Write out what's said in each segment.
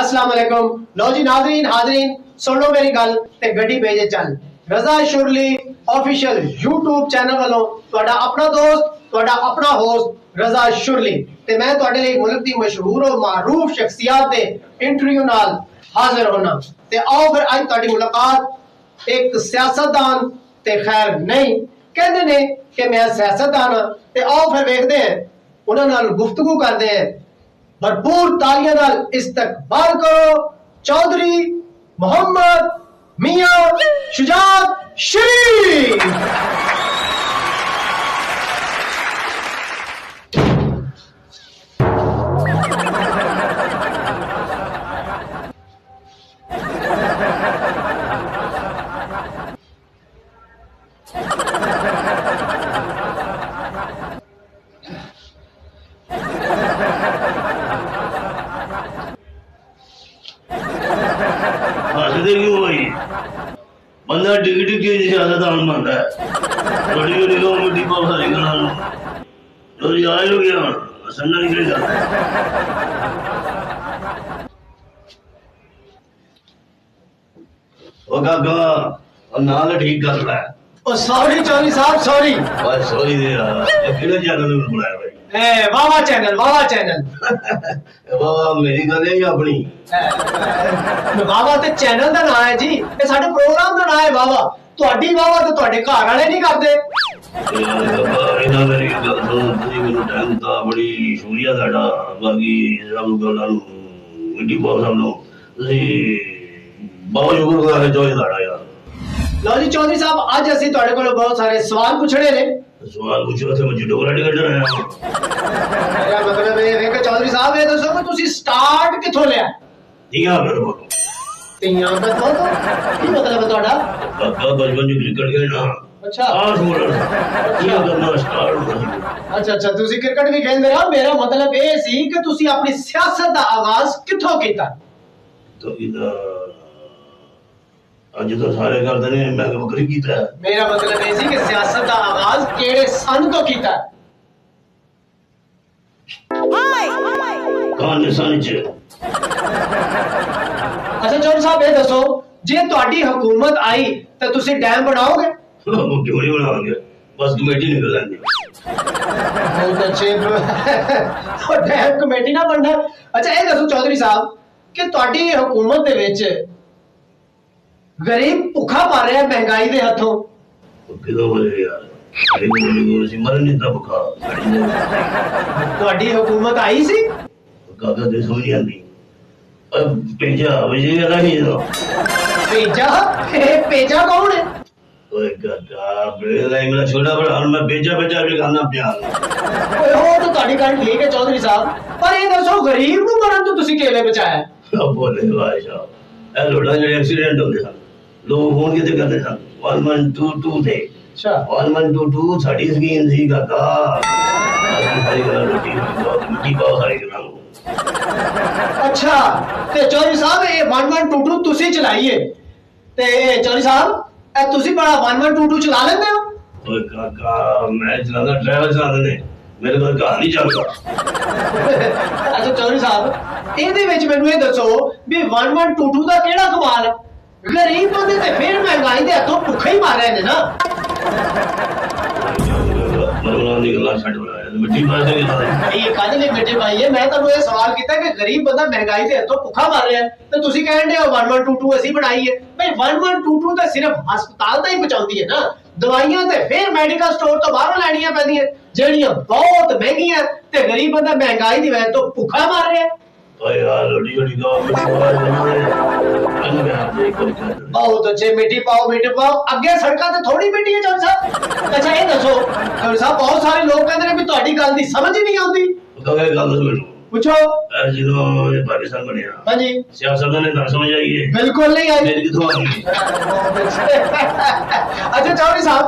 अस्सलाम वालेकुम। लो जी नाज़रीन हाज़रीन सुन लो मेरी गल ते गड्डी भेजे चल। रज़ा शुरली ऑफिशियल यूट्यूब चैनल वालों तुहाडा अपना दोस्त तुहाडा अपना होस्ट रज़ा शुरली ते मैं तुहाडे लिए मुल्क दी मशहूर और मारूफ शख्सियत दे इंटरव्यू नाल हाजिर होना ते आओ फिर अज तुहाडी मुलाकात एक सियासतदान ते खैर नहीं कहंदे ने कि मैं सियासतदान हां ते आओ फिर वेखदे हैं उन्हां नाल गुफ्तगू करदे हैं। भरपूर तालियां नाल इस्तकबाल करो चौधरी मोहम्मद मियां शुजात शरीफ। बंदा टिकट की सियासतदान बनता है बड़ी बड़ी मिट्टी पाओ सारी गला तो याद हो गया सन्ना निकल जाता है। ओ काका नाल ठीक कर लै। ओ सॉरी चौधरी साहब सॉरी। बस सॉरी दे यार किहड़े चैनल में बुलाया भाई? वावा चैनल वावा चैनल। वावा मेरी गल है या अपनी? वावा ते चैनल दा नाम है जी ये साडे प्रोग्राम दा नाम है वावा। तुहाडी वावा ते तुहाडे घर वाले नहीं करदे। इना मेरी गल सुन तुसी मेनू टाइम ता बड़ी शुक्रिया साडा बाकी सब गल्लां नू मिट्टी पाओ सब लोग तुसी बहुत शुक्र गुजार चौधरी साडा यार। लो जी चौधरी साहब अज असीं तुहाडे कोलों बहुत सारे सवाल पुछणे ने। सवाल पूछो थे मुझे डोगरा नहीं कढ़ना है। मेरा मतलब ये है कि चौधरी साहब ये दसो कि तुसी स्टार्ट किथों लिया? तियां कर बोलो। तियां कर बोलो की मतलब है तुहाडा? काका बचपन में क्रिकेट खेलना। अच्छा आज बोल तियां करना स्टार्ट हो। अच्छा तुसी क्रिकेट भी खेलदे हो। मेरा मतलब ये सी कि तुसी अपनी सियासत दा आगाज किथों कीता? तो इधर आज तो सारे करते ने मैं बकरी कीता है। मेरा मतलब ये सी कि सियासत दा आगाज केड़े सन तो कीता? कौन निशान च? अच्छा चौधरी साहब ये दसो जे तुहाडी हुकूमत आई तो तुसी डैम बनाओगे? क्यों नहीं बनाओगे बस कमेटी निकल आंदी। बहुत अच्छे तो डैम कमेटी ना बनना। अच्छा ये दसो चौधरी साहब कि तुहाडी हुकूमत दे विच गरीब भुखा मर रहा है महंगाई दे हथों। किदों बोले यार गरीब को सी मरन नहीं दा भुखा। तुहाडी हुकूमत आई सी काका दे समझ नहीं आंदी। अब पेजा वजी वाला ही तो पेजा कौन है? ओए काका बेला मेरा छोटा बड़ा मैं बेजा भी खाना प्यार। ओए हो तो तुहाडी गल ठीक है चौधरी साहब पर ये दसो गरीब को मरन तो तुसी केले बचाया? अब बोले भाई साहब ए लोड़ा जो एक्सीडेंट होंदे सन लोग फोन किते करदे सन 1122 थे। अच्छा 1122 साडी स्कीम सी काका सारी गल रोटी मिट्टी पाओ सारी गल। अच्छा ते चौधरी साहब ये 1122 तुसी चलाइए ते चौधरी साहब ए तुसी बड़ा 1122 चला लेंदे हो? ओए काका मैं चलादा ड्राइवर चलादे ने मेरे को घर नहीं चलदा। अच्छा चौधरी साहब ਇਹਦੇ ਵਿੱਚ ਮੈਨੂੰ ਇਹ ਦੱਸੋ ਵੀ 1122 ਦਾ ਕਿਹੜਾ ਕਮਾਲ ਹੈ? ਗਰੀਬ ਬੰਦੇ ਤੇ ਫਿਰ ਮਹਿੰਗਾਈ ਦੇ ਹੱਥੋਂ ਭੁੱਖੇ ਹੀ ਮਾਰ ਰਹੇ ਨੇ ਨਾ। ਮਰਵਾਉਣ ਦੀ ਗੱਲਾਂ ਛੱਡ ਬਣਾ ਮਿੱਟੀ ਪਾਸੇ ਨਹੀਂ ਇਹ ਕਾਹਦੇ ਲਈ ਮਿੱਟੀ ਪਾਈ ਹੈ? ਮੈਂ ਤੁਹਾਨੂੰ ਇਹ ਸਵਾਲ ਕੀਤਾ ਕਿ ਗਰੀਬ ਬੰਦਾ ਮਹਿੰਗਾਈ ਦੇ ਹੱਥੋਂ ਭੁੱਖਾ ਮਰ ਰਿਹਾ ਤੇ ਤੁਸੀਂ ਕਹਿੰਦੇ ਹੋ 1122 ਅਸੀਂ ਬਣਾਈ ਹੈ। ਭਾਈ 1122 ਤਾਂ ਸਿਰਫ ਹਸਪਤਾਲ ਤਾਂ ਹੀ ਪਹੁੰਚਾਉਂਦੀ ਹੈ ਨਾ। ਦਵਾਈਆਂ ਤੇ ਫਿਰ ਮੈਡੀਕਲ ਸਟੋਰ ਤੋਂ ਬਾਹਰੋਂ ਲੈਣੀਆਂ ਪੈਂਦੀਆਂ ਜਿਹੜੀਆਂ ਬਹੁਤ ਮਹਿੰਗੀਆਂ ਤੇ ਗਰੀਬ ਬੰਦਾ ਮਹਿੰਗਾਈ ਦੀ ਵਜ੍ਹਾ ਤੋਂ ਭੁੱਖਾ ਮਰ ਰਿਹਾ। ओए यार रोटी रोटी खाओ बहुत अच्छे मिट्टी पाओ अगे सड़कों ते थोड़ी मिट्टी है चौधरी साहब। अच्छा ये दसो चौधरी साहब बहुत सारे लोग कहते हैं कि तुहाडी गल दी समझ ही नहीं आती। पूछो जो पाकिस्तान बनया हां जी सियासत ने ना समझ आई है? बिल्कुल नहीं आई। मेरी किथों आ गई? अच्छा चौधरी साहब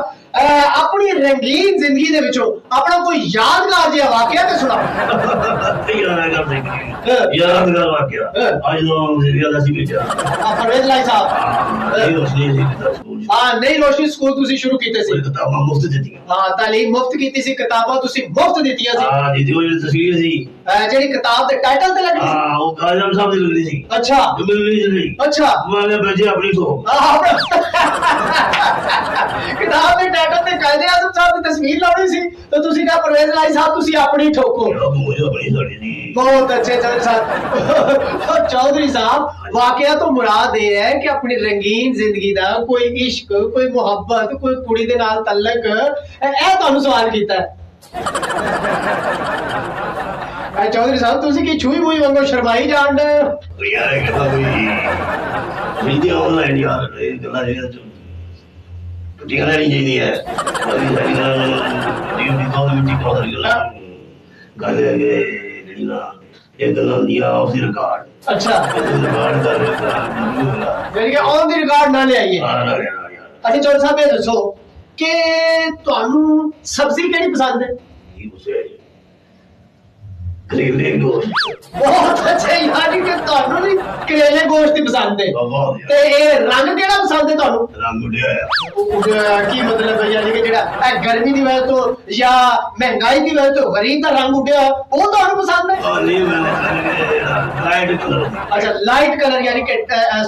अपनी रंगीन जिंदगी दे विचों अपना कोई यादगार जिहा वाकया ते सुनाओ। यादगार वाकया आज नो जिया दा सी बेटा परवेज लाई साहब ये उसने सी स्कूल ਹਾਂ ਨਹੀਂ ਰੋਸ਼ਨੀ ਸਕੂਲ ਤੁਸੀਂ ਸ਼ੁਰੂ ਕੀਤੇ ਸੀ ਕਿਤਾਬਾਂ ਮੁਫਤ ਦਿੱਤੀਆਂ ਹਾਂ ਤਾਲੀਮ ਮੁਫਤ ਕੀਤੀ ਸੀ ਕਿਤਾਬਾਂ ਤੁਸੀਂ ਮੁਫਤ ਦਿੱਤੀਆਂ ਸੀ ਹਾਂ ਜੀ ਉਹ ਜਿਹੜੀ ਤਸਵੀਰ ਸੀ ਜਿਹੜੀ ਕਿਤਾਬ ਦੇ ਟਾਈਟਲ ਤੇ ਲੱਗੀ ਸੀ ਹਾਂ ਉਹ ਕਾਜ਼ਮ ਸਾਹਿਬ ਦੀ ਲੱਗਦੀ ਸੀ ਅੱਛਾ ਮਿਲਣੀ ਸੀ ਅੱਛਾ ਮਾਲੇ ਬੱਜੇ ਆਪਣੀ ਸੋ ਕਿਤਾਬ ਦੇ ਟਾਈਟਲ ਤੇ ਕਾਇਦੇ ਆਜ਼ਮ ਸਾਹਿਬ ਦੀ ਤਸਵੀਰ ਲਾਉਣੀ ਸੀ ਤਾਂ ਤੁਸੀਂ ਕਹਾ ਪਰਵੇਜ਼ ਲਾਈ ਸਾਹਿਬ ਤੁਸੀਂ ਆਪਣੀ ਠੋਕੋ ਮੁਝੇ ਆਪਣੀ ਸਾੜੀ ਦੀ बहुत अच्छे चौधरी साहब चौधरी साहब वाकया तो मुराद ये है कि अपनी रंगीन जिंदगी दा कोई इश्क कोई मुहब्बत कोई कुड़ी दे नाल तल्लक ਤੁਹਾਨੂੰ सवाल कीता है चौधरी साहब तुसी की छुई मुई वांगो शर्माई जान दे यार ये कहता कोई वीडियो ऑनलाइन यार ये गल्ला जे टुटियां नहीं चाहिदी है अभी सारी डी डी कॉल मिट्टी कॉल गल है कि ਇਹ ਗੱਲਾਂ ਦੀਆਂ ਆਫ ਦੀ ਰਿਕਾਰਡ ਅੱਛਾ ਰਿਕਾਰਡ ਦਾ ਯਾਨੀ ਕਿ ਔਨ ਦੀ ਰਿਕਾਰਡ ਨਾ ਲਿਆਈਏ ਅੱਛਾ ਚੌਧਰੀ ਸਾਹਿਬ ਇਹ ਦੱਸੋ ਕਿ ਤੁਹਾਨੂੰ ਸਬਜ਼ੀ ਕਿਹੜੀ ਪਸੰਦ ਹੈ ਕਰੇਲੇ ਗੋਸ਼ਤ ਬਹੁਤ ਅੱਛਾ ਯਾਨੀ ਕਿ ਤੁਹਾਨੂੰ ਵੀ ਕਰੇਲੇ ਗੋਸ਼ਤ ਹੀ ਪਸੰਦ ਹੈ ਤੇ ਇਹ ਰੰਗ ਕਿਹੜਾ ਪਸੰਦ ਹੈ ਤੁਹਾਨੂੰ ਰੰਗ ਉਡਿਆ ਕੀ ਮਤਲਬ ਹੈ ਯਾਨੀ ਕਿ ਜਿਹੜਾ ਇਹ ਗਰਮੀ ਦੀ ਵਜ੍ਹਾ ਤੋਂ ਜਾਂ ਮਹਿੰਗਾਈ ਦੀ ਵਜ੍ਹਾ ਤੋਂ ਗਰੀਬ ਦਾ ਰੰਗ ਉੱਡਿਆ ਉਹ ਤੁਹਾਨੂੰ ਪਸੰਦ ਹੈ ਨਹੀਂ ਮੈਂ ਲਾਈਟ ਕਲਰ ਅੱਛਾ ਲਾਈਟ ਕਲਰ ਯਾਨੀ ਕਿ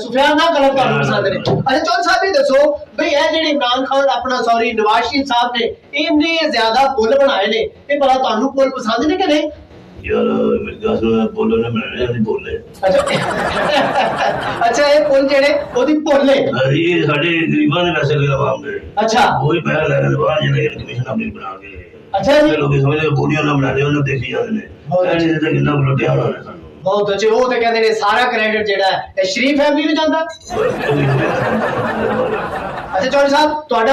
ਸੁਫਿਆਨਾ ਕਲਰ ਤੁਹਾਨੂੰ ਪਸੰਦ ਨੇ ਅੱਛਾ ਚੌਧਰੀ ਸਾਹਿਬ ਇਹ ਦੱਸੋ ਭਈ ਇਹ ਜਿਹੜੇ ਇਮਰਾਨ ਖਾਨ ਆਪਣਾ ਸੌਰੀ ਨਵਾਜ਼ ਸ਼ਰੀਫ ਸਾਹਿਬ ਨੇ ਇੰਨੇ ਜ਼ਿਆਦਾ ਪੁੱਲ ਬਣਾਏ ਨੇ ਇਹ ਭਲਾ ਤੁਹਾਨੂੰ ਪੁੱਲ ਪਸੰਦ ਨੇ ਕਿ ਨਹੀਂ यार मेरे गास में बोलो ने बनाने नहीं बोले अच्छा ये पुल जेड़े ओदी पोले ये साडे गरीबां ने पैसे लगा आवाम दे अच्छा वही पैसा लेने के बाद जे कमीशन अपनी बना के अच्छा जी लोग समझे बोलियां ना बनाने उन्हें देखी जाते ने ऐसे ते कितना लुटिया होना ने सानू बहुत अच्छे वो तो कहते ने सारा क्रेडिट जेड़ा है शरीफ फैमिली ਨੂੰ ਜਾਂਦਾ अच्छा चौधरी साहब ਤੁਹਾਡਾ